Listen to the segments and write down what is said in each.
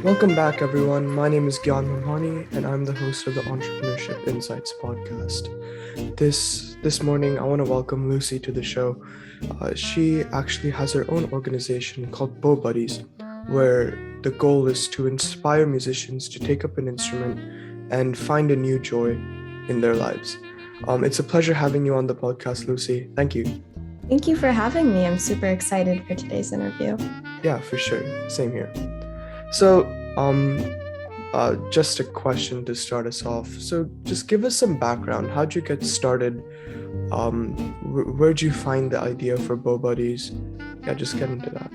Welcome back, everyone. My name is Gyan Mamhani, and I'm the host of the Entrepreneurship Insights Podcast. This morning, I want to welcome Lucie to the show. She actually has her own organization called Bo Buddies, where the goal is to inspire musicians to take up an instrument and find a new joy in their lives. It's a pleasure having you on the podcast, Lucie. Thank you. Thank you for having me. I'm super excited for today's interview. Yeah, for sure. Same here. So, just a question to start us off. So, just give us some background. How'd you get started? Where'd you find the idea for Bo Buddies? Yeah, just get into that.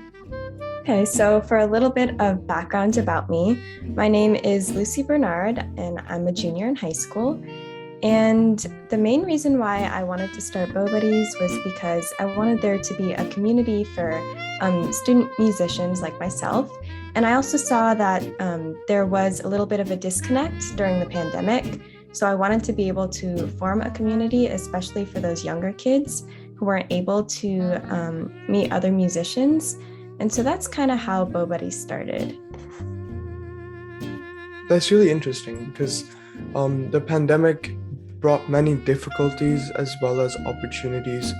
Okay, so for a little bit of background about me, my name is Lucie Bernard, and I'm a junior in high school. And the main reason why I wanted to start Bo Buddies was because I wanted there to be a community for student musicians like myself. And I also saw that there was a little bit of a disconnect during the pandemic. So I wanted to be able to form a community, especially for those younger kids who weren't able to meet other musicians. And so that's kind of how Bo Buddies started. That's really interesting because the pandemic brought many difficulties as well as opportunities,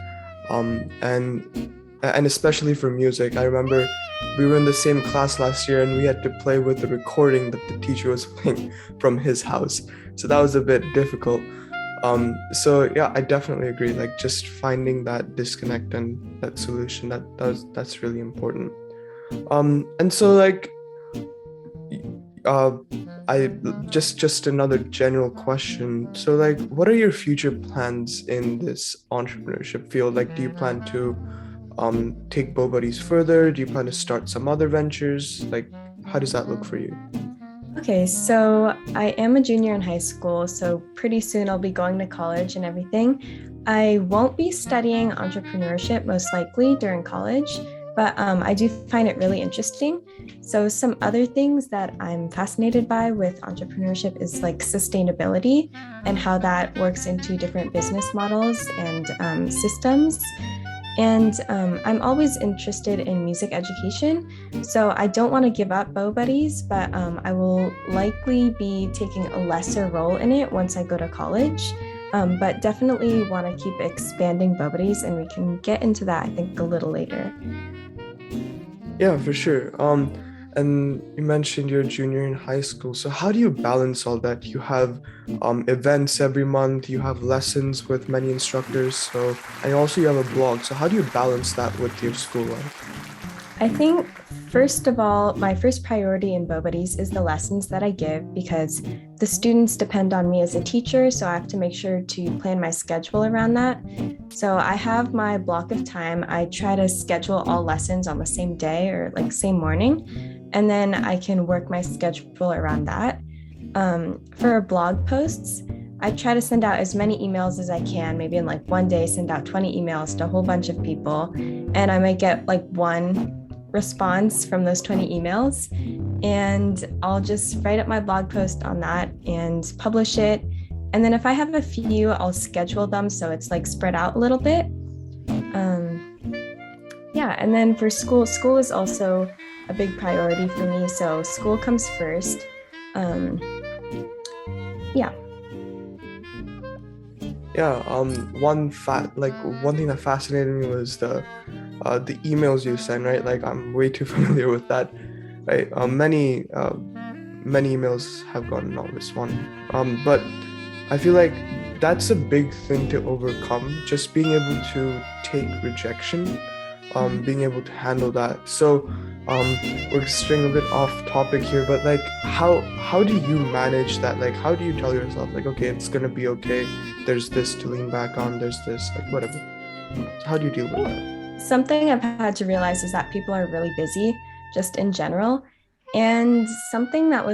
and especially for music. I remember we were in the same class last year and we had to play with the recording that the teacher was playing from his house, so that was a bit difficult. So yeah, I definitely agree, like just finding that disconnect and that solution, that's really important. And so like I just another general question. So like, what are your future plans in this entrepreneurship field? Like, do you plan to take Bo Buddies further? Do you plan to start some other ventures? Like, how does that look for you? Okay, so I am a junior in high school, so pretty soon I'll be going to college and everything. I won't be studying entrepreneurship most likely during college, but I do find it really interesting. So some other things that I'm fascinated by with entrepreneurship is like sustainability and how that works into different business models and systems. And I'm always interested in music education. So I don't want to give up Bo Buddies, but I will likely be taking a lesser role in it once I go to college. But definitely want to keep expanding Bo Buddies, and we can get into that, I think, a little later. Yeah, for sure. And you mentioned you're a junior in high school. So how do you balance all that? You have events every month, you have lessons with many instructors, and also you have a blog. So how do you balance that with your school life? I think, first of all, my first priority in Bo Buddies is the lessons that I give, because the students depend on me as a teacher, so I have to make sure to plan my schedule around that. So I have my block of time. I try to schedule all lessons on the same day or like same morning, and then I can work my schedule around that. For blog posts, I try to send out as many emails as I can, maybe in like one day, send out 20 emails to a whole bunch of people, and I might get like one response from those 20 emails, and I'll just write up my blog post on that and publish it. And then if I have a few, I'll schedule them so it's like spread out a little bit. And then for school is also a big priority for me, so school comes first. One thing that fascinated me was the emails you send, right? Like, I'm way too familiar with that, right? Many emails have gone not responded, but I feel like that's a big thing to overcome, just being able to take rejection, being able to handle that. So we're straying a bit off topic here, but like, how do you manage that? Like, how do you tell yourself, like, okay, it's gonna be okay, there's this to lean back on, there's this, like, whatever. So how do you deal with that? Something I've had to realize is that people are really busy, just in general. And something that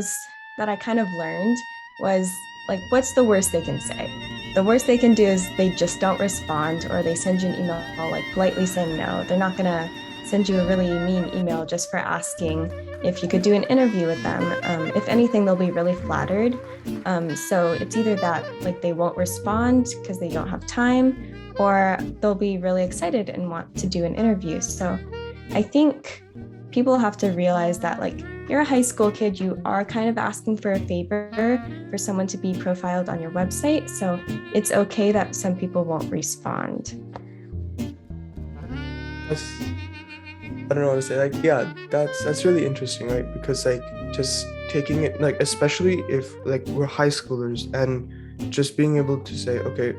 I kind of learned was, like, what's the worst they can say? The worst they can do is they just don't respond, or they send you an email like politely saying no. They're not gonna send you a really mean email just for asking if you could do an interview with them. If anything, they'll be really flattered. So it's either that, like, they won't respond because they don't have time, or they'll be really excited and want to do an interview. So I think people have to realize that, like, you're a high school kid, you are kind of asking for a favor for someone to be profiled on your website. So it's okay that some people won't respond. I don't know what to say. Like, yeah, that's really interesting, right? Because like just taking it, like, especially if like we're high schoolers, and just being able to say, okay,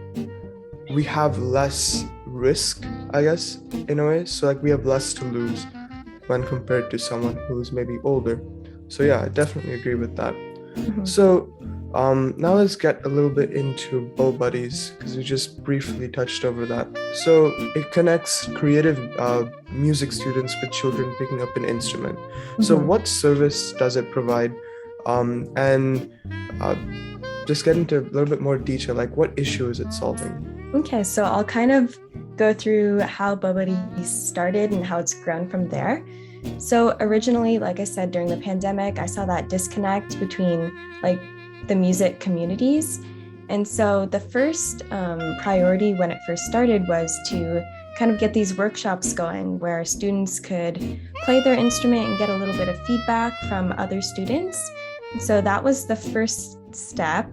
we have less risk, I guess, in a way. So like we have less to lose when compared to someone who's maybe older. So yeah, I definitely agree with that. Mhm. So now let's get a little bit into Bo Buddies, because we just briefly touched over that. So it connects creative music students with children picking up an instrument. So Mhm. what service does it provide? And just get into a little bit more detail, like what issue is it solving? Okay, so I'll kind of go through how Bo Buddies started and how it's grown from there. So originally, like I said, during the pandemic, I saw that disconnect between like the music communities. And so the first priority when it first started was to kind of get these workshops going where students could play their instrument and get a little bit of feedback from other students. And so that was the first step.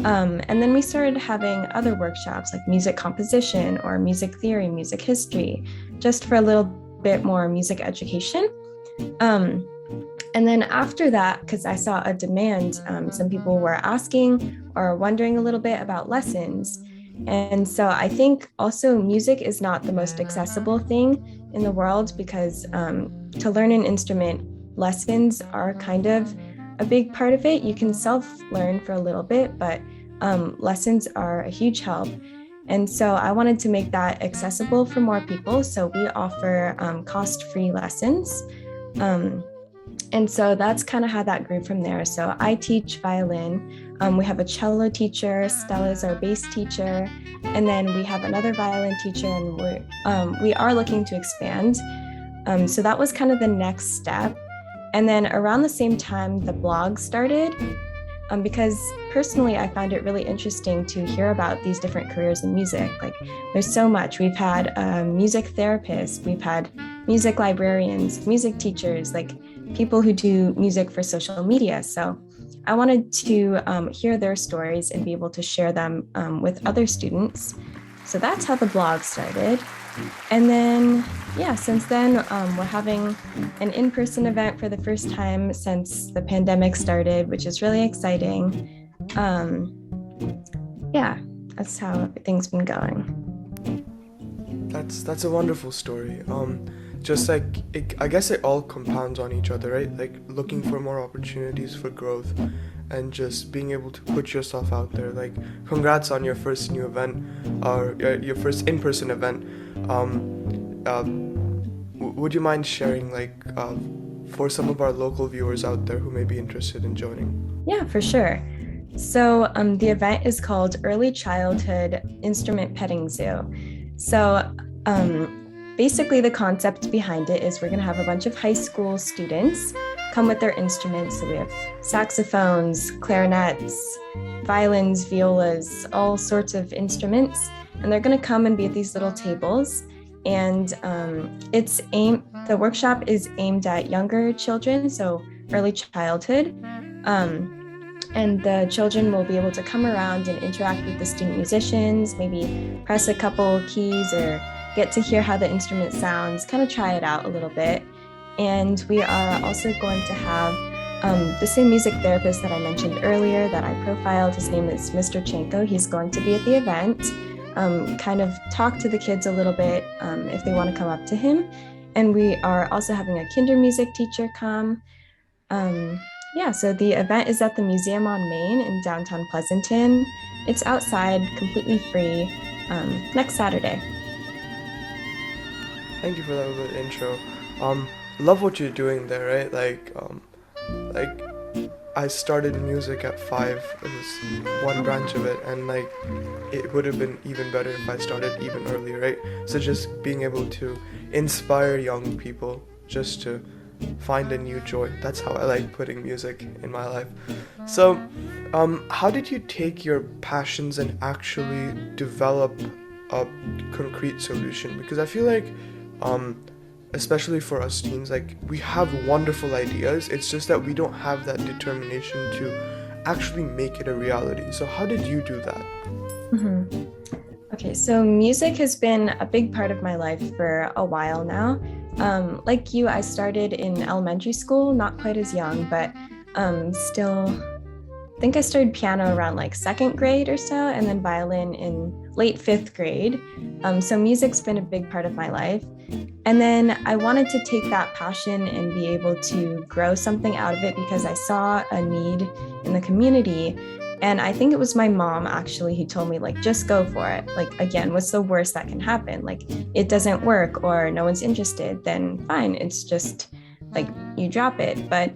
And then we started having other workshops like music composition or music theory, music history, just for a little bit more music education. And then after that, because I saw a demand, some people were asking or wondering a little bit about lessons. And so I think also music is not the most accessible thing in the world, because to learn an instrument, lessons are kind of a big part of it. You can self-learn for a little bit, but lessons are a huge help. And so I wanted to make that accessible for more people. So we offer cost-free lessons. And so that's kind of how that grew from there. So I teach violin. We have a cello teacher. Stella is our bass teacher. And then we have another violin teacher, and we are looking to expand. So that was kind of the next step. And then around the same time, the blog started, because personally, I found it really interesting to hear about these different careers in music. Like, there's so much. We've had music therapists, we've had music librarians, music teachers, like people who do music for social media. So I wanted to hear their stories and be able to share them with other students. So that's how the blog started. And then, yeah, since then, we're having an in-person event for the first time since the pandemic started, which is really exciting. Yeah, that's how everything's been going. That's a wonderful story. Just like I guess it all compounds on each other, right? Like looking for more opportunities for growth, and just being able to put yourself out there. Like, congrats on your first new event, or your first in-person event. Would you mind sharing, like, for some of our local viewers out there who may be interested in joining? Yeah, for sure. So the event is called Early Childhood Instrument Petting Zoo. So basically the concept behind it is we're going to have a bunch of high school students come with their instruments. So we have saxophones, clarinets, violins, violas, all sorts of instruments. And they're going to come and be at these little tables. And the workshop is aimed at younger children, so early childhood. And the children will be able to come around and interact with the student musicians, maybe press a couple keys or get to hear how the instrument sounds, kind of try it out a little bit. And we are also going to have the same music therapist that I mentioned earlier that I profiled. His name is Mr. Chanko. He's going to be at the event, kind of talk to the kids a little bit if they want to come up to him. And we are also having a kinder music teacher come. So the event is at the Museum on Main in downtown Pleasanton. It's outside, completely free, next Saturday. Thank you for that little intro. Love what you're doing there, right? Like I started music at 5. It was one branch of it, and like it would have been even better if I started even earlier, right? So just being able to inspire young people just to find a new joy. That's how I like putting music in my life. So, how did you take your passions and actually develop a concrete solution? Because I feel like especially for us teens, like we have wonderful ideas. It's just that we don't have that determination to actually make it a reality. So how did you do that? Mhm. Okay, so music has been a big part of my life for a while now. Like you, I started in elementary school, not quite as young, but still, I think I started piano around like second grade or so, and then violin in late fifth grade. So music's been a big part of my life. And then I wanted to take that passion and be able to grow something out of it because I saw a need in the community. And I think it was my mom actually who told me, like, just go for it. Like, again, what's the worst that can happen? Like, it doesn't work or no one's interested, then fine. It's just like you drop it. But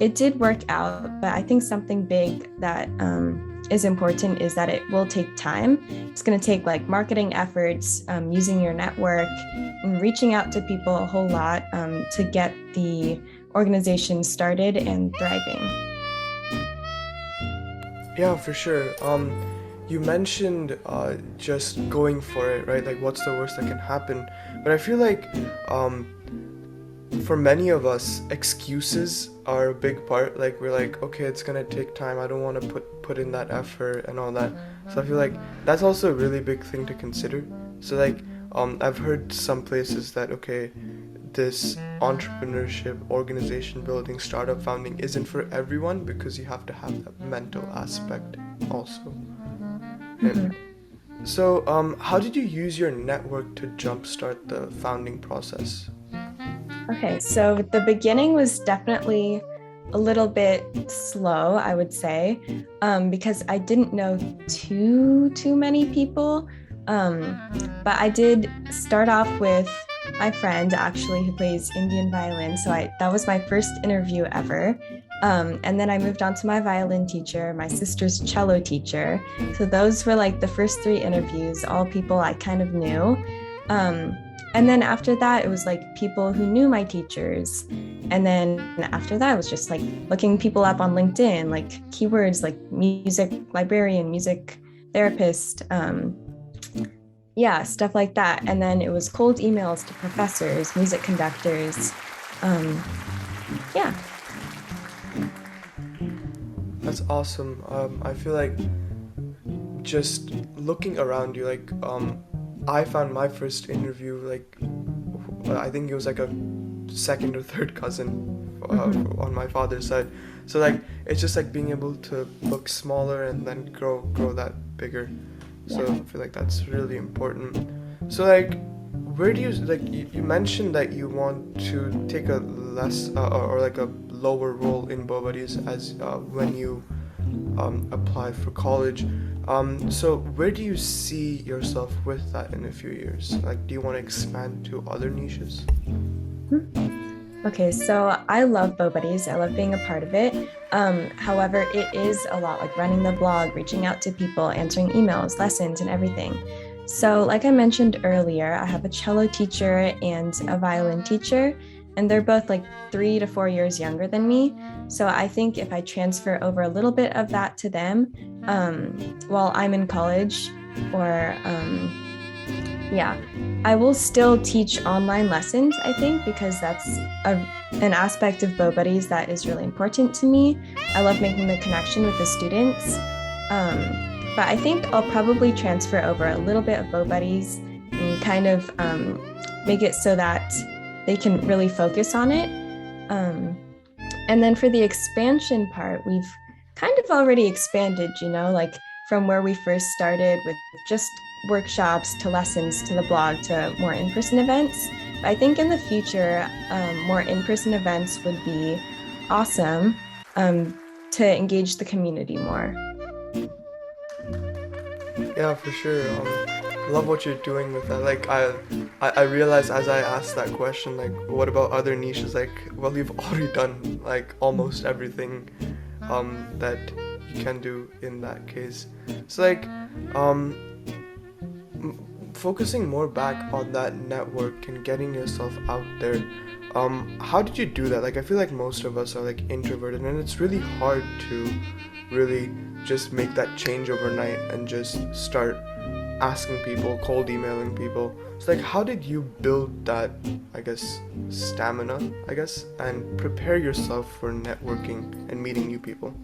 it did work out. But I think something big that is important is that it will take time. It's going to take like marketing efforts, using your network, and reaching out to people a whole lot to get the organization started and thriving. Yeah, for sure. You mentioned just going for it, right? Like, what's the worst that can happen? But I feel like for many of us, excuses are a big part. Like, we're like, okay, it's gonna take time. I don't want to put in that effort and all that. So I feel like that's also a really big thing to consider. So like, I've heard some places that, okay, this entrepreneurship, organization building, startup founding isn't for everyone because you have to have that mental aspect also. And so how did you use your network to jumpstart the founding process? Okay, so the beginning was definitely a little bit slow, I would say, because I didn't know too many people. But I did start off with my friend actually who plays Indian violin. So that was my first interview ever. And then I moved on to my violin teacher, my sister's cello teacher. So those were like the first 3 interviews, all people I kind of knew. And then after that, it was like people who knew my teachers. And then after that, it was just like looking people up on LinkedIn, like keywords like music librarian, music therapist, stuff like that. And then it was cold emails to professors, music conductors. Yeah. That's awesome. I feel like just looking around you, like I found my first interview, like I think it was like a second or third cousin on my father's side. So like it's just like being able to look smaller and then grow that bigger. So I feel like that's really important. So like, where do you, like you mentioned that you want to take a less or like a lower role in Bow Buddies as when you apply for college. So where do you see yourself with that in a few years? Like, do you want to expand to other niches? Okay, so I love Bow Buddies. I love being a part of it. However, it is a lot like running the blog, reaching out to people, answering emails, lessons, and everything. So like I mentioned earlier, I have a cello teacher and a violin teacher, and they're both like 3 to 4 years younger than me. So I think if I transfer over a little bit of that to them while I'm in college, or I will still teach online lessons, I think, because that's an aspect of Bow Buddies that is really important to me. I love making the connection with the students. But I think I'll probably transfer over a little bit of Bow Buddies and kind of make it so that they can really focus on it. And then for the expansion part, we've kind of already expanded, like from where we first started with just workshops to lessons to the blog to more in-person events. But I think in the future, more in-person events would be awesome to engage the community more. Yeah, for sure. Love what you're doing with that. Like I realized as I asked that question, like what about other niches? Like, well, you've already done like almost everything that you can do in that case. So like focusing more back on that network and getting yourself out there, how did you do that? Like, I feel like most of us are like introverted, and it's really hard to really just make that change overnight and just start asking people, cold emailing people. So like, how did you build that, I guess, stamina, I guess, and prepare yourself for networking and meeting new people?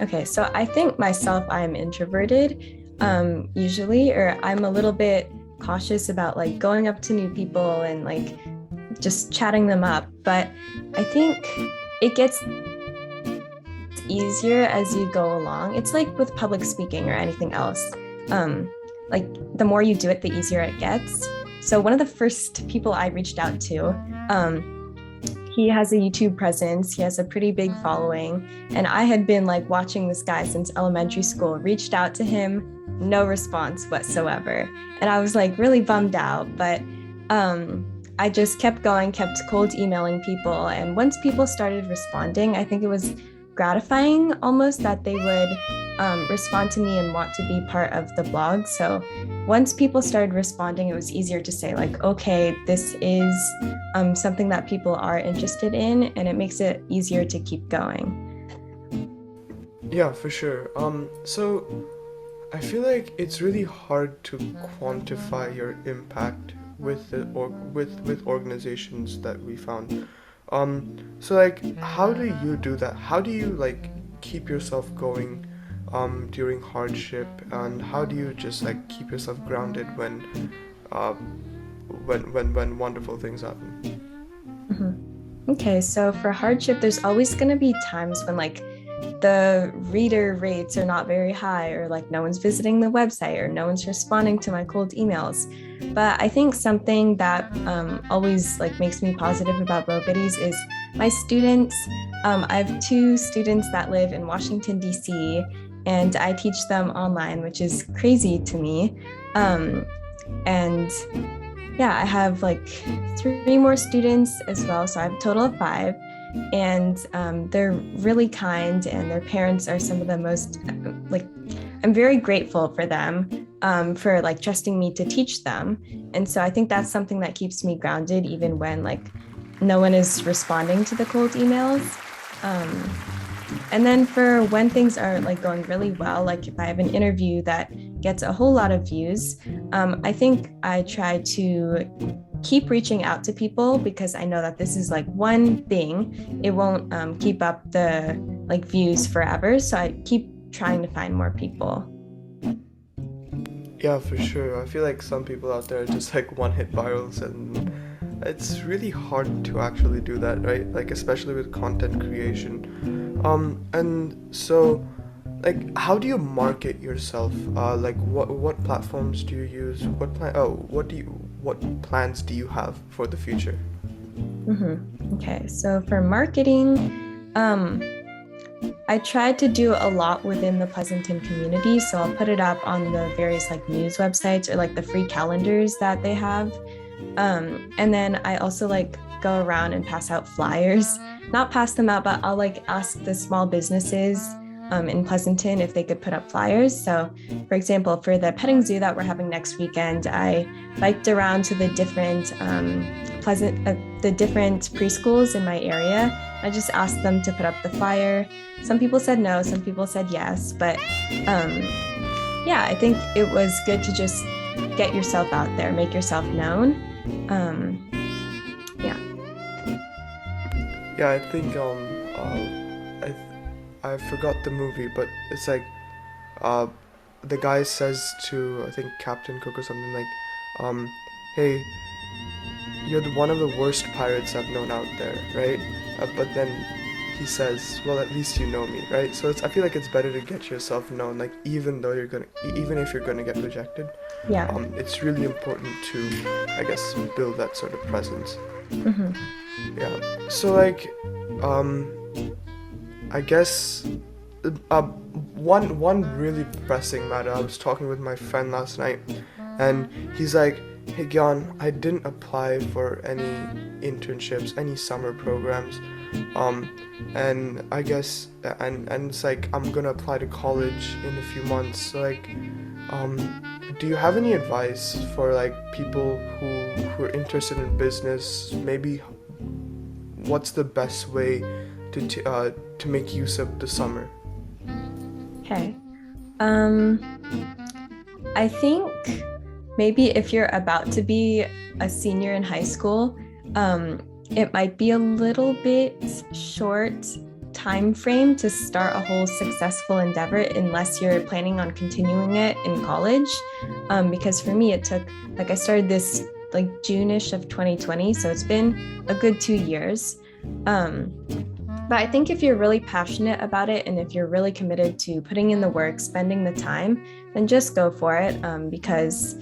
Okay, so I think myself, I'm introverted, usually, or I'm a little bit cautious about like going up to new people and like just chatting them up. But I think it gets easier as you go along. It's like with public speaking or anything else. Like the more you do it, the easier it gets. So one of the first people I reached out to, he has a YouTube presence. He has a pretty big following. And I had been like watching this guy since elementary school, reached out to him, no response whatsoever. And I was like really bummed out, but I just kept going, kept cold emailing people. And once people started responding, I think it was gratifying almost that they would respond to me and want to be part of the blog. So once people started responding, it was easier to say like, okay, this is something that people are interested in, and it makes it easier to keep going. Yeah, for sure. So I feel like it's really hard to quantify your impact with with organizations that we found. So like, how do you do that? How do you like keep yourself going during hardship, and how do you just like keep yourself grounded when wonderful things happen? Okay, so for hardship, there's always going to be times when like the reader rates are not very high, or like no one's visiting the website, or no one's responding to my cold emails. But I think something that always like makes me positive about BoBuddies is my students. I have 2 students that live in Washington, D.C., and I teach them online, which is crazy to me. And yeah, I have like 3 more students as well. So I have a total of 5. And they're really kind, and their parents are some of the most like, I'm very grateful for them for like trusting me to teach them. And so I think that's something that keeps me grounded even when like no one is responding to the cold emails. And then for when things are like going really well, like if I have an interview that gets a whole lot of views, I think I try to keep reaching out to people, because I know that this is like one thing. It won't keep up the like views forever. So I keep trying to find more people. Yeah, for sure. I feel like some people out there are just like one-hit virals, and it's really hard to actually do that, right? Like especially with content creation. And so like, how do you market yourself? Like what platforms do you use? What plans do you have for the future? Okay, so for marketing, I tried to do a lot within the Pleasanton community. So I'll put it up on the various like news websites, or like the free calendars that they have. And then I also like go around and pass out flyers, not pass them out, but I'll like ask the small businesses in Pleasanton if they could put up flyers. So for example, for the petting zoo that we're having next weekend, I biked around to the different different preschools in my area. I just asked them to put up the flyer. Some people said no, some people said yes, but yeah, I think it was good to just get yourself out there, make yourself known. Yeah, I think I forgot the movie, but it's like the guy says to, I think, Captain Cook or something like, hey, you're one of the worst pirates I've known out there, right? But then he says, well, at least you know me, right? So I feel like it's better to get yourself known, like even if you're gonna get rejected. Yeah. It's really important to, I guess, build that sort of presence. Yeah. So like, I guess one really pressing matter. I was talking with my friend last night, and he's like, hey Gyan, I didn't apply for any internships, any summer programs, and I guess and it's like I'm gonna apply to college in a few months. So like, do you have any advice for like people who are interested in business? Maybe what's the best way to make use of the summer? Okay. I think maybe if you're about to be a senior in high school, it might be a little bit short time frame to start a whole successful endeavor unless you're planning on continuing it in college. Because for me, it took, like I started this like June-ish of 2020, so it's been a good 2 years. But I think if you're really passionate about it and if you're really committed to putting in the work, spending the time, then just go for it. Because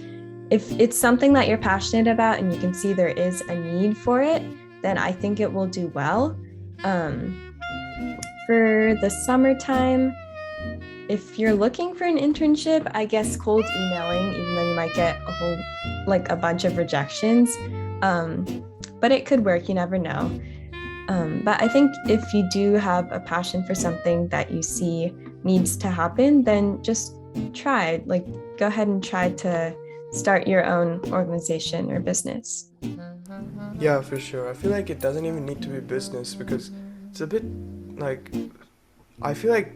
if it's something that you're passionate about and you can see there is a need for it, then I think it will do well. For the summertime, if you're looking for an internship, I guess cold emailing, even though you might get a bunch of rejections. But it could work, you never know. But I think if you do have a passion for something that you see needs to happen, then just try, go ahead and try to start your own organization or business. Yeah, for sure. I feel like it doesn't even need to be business because it's a bit I feel like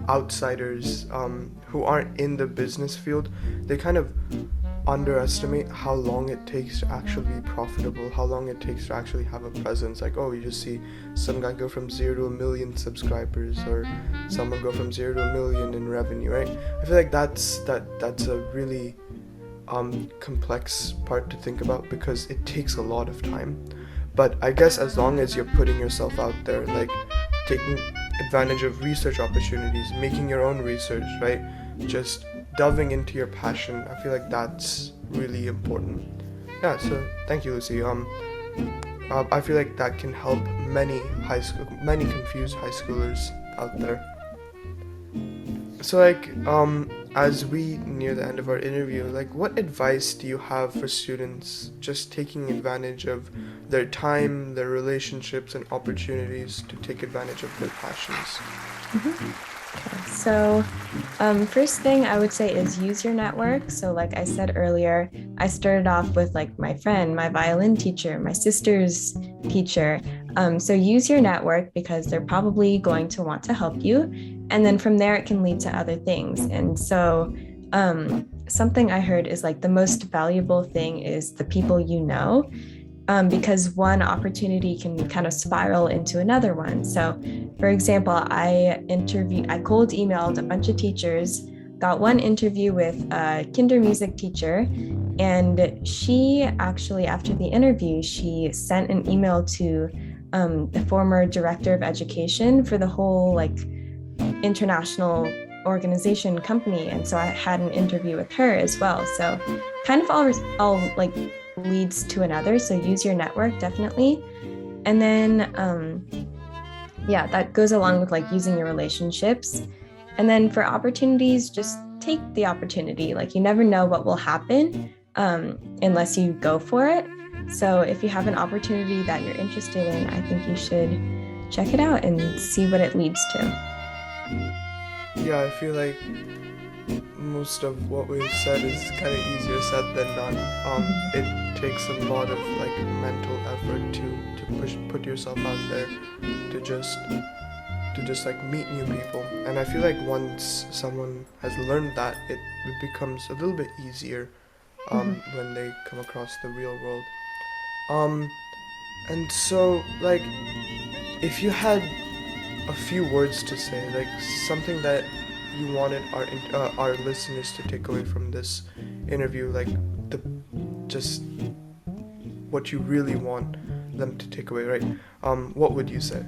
outsiders who aren't in the business field, they kind of underestimate how long it takes to actually be profitable, how long it takes to actually have a presence. Like, oh, you just see some guy go from 0 to 1 million subscribers, or someone go from 0 to 1 million in revenue, right? I feel like that's a really complex part to think about because it takes a lot of time. But I guess as long as you're putting yourself out there, like taking advantage of research opportunities, making your own research, right? Just delving into your passion, I feel like that's really important. Yeah, so thank you, Lucie. I feel like that can help many confused high schoolers out there. So as we near the end of our interview, what advice do you have for students just taking advantage of their time, their relationships, and opportunities to take advantage of their passions? Okay, so first thing I would say is use your network. So like I said earlier, I started off with my friend, my violin teacher, my sister's teacher. So use your network because they're probably going to want to help you. And then from there, it can lead to other things. And so something I heard is the most valuable thing is the people you know, because one opportunity can kind of spiral into another one. So for example, I cold emailed a bunch of teachers, got one interview with a kinder music teacher, and she actually, after the interview, she sent an email to the former director of education for the whole international organization company. And so I had an interview with her as well. So kind of all leads to another. So use your network, definitely. And then, that goes along with using your relationships. And then for opportunities, just take the opportunity. You never know what will happen unless you go for it. So if you have an opportunity that you're interested in, I think you should check it out and see what it leads to. Yeah, I feel like most of what we've said is kind of easier said than done. It takes a lot of mental effort to put yourself out there, to just meet new people. And I feel like once someone has learned that, it becomes a little bit easier when they come across the real world. And so if you had a few words to say, something that you wanted our listeners to take away from this interview, just what you really want them to take away, right? What would you say?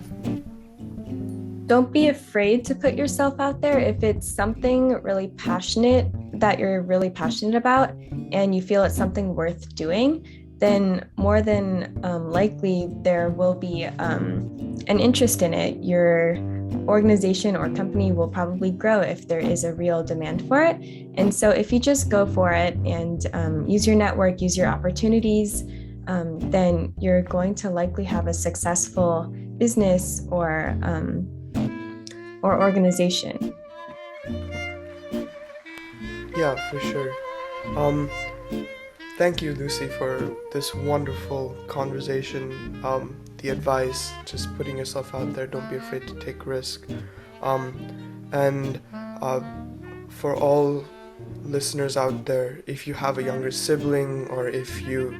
Don't be afraid to put yourself out there. If it's something really passionate that you're really passionate about and you feel it's something worth doing, then more than likely there will be an interest in it. Your organization or company will probably grow if there is a real demand for it. And so if you just go for it and use your network, use your opportunities, then you're going to likely have a successful business or organization. Yeah, for sure. Thank you, Lucie, for this wonderful conversation. The advice, just putting yourself out there, don't be afraid to take risk. And for all listeners out there, if you have a younger sibling, or if you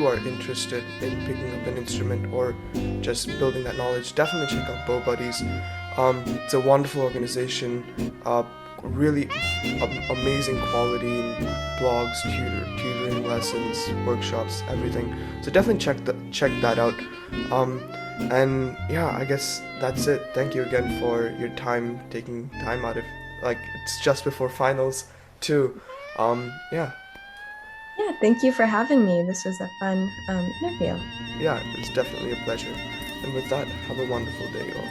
are interested in picking up an instrument or just building that knowledge, definitely check out Bow Buddies. It's a wonderful organization, really amazing quality blogs, tutoring lessons, workshops, everything. So definitely check that out. And yeah, I guess that's it. Thank you again for your time, taking time out of, like, it's just before finals too. Yeah, Yeah, thank you for having me. This was a fun interview. yeah, it's definitely a pleasure. And with that, have a wonderful day, all.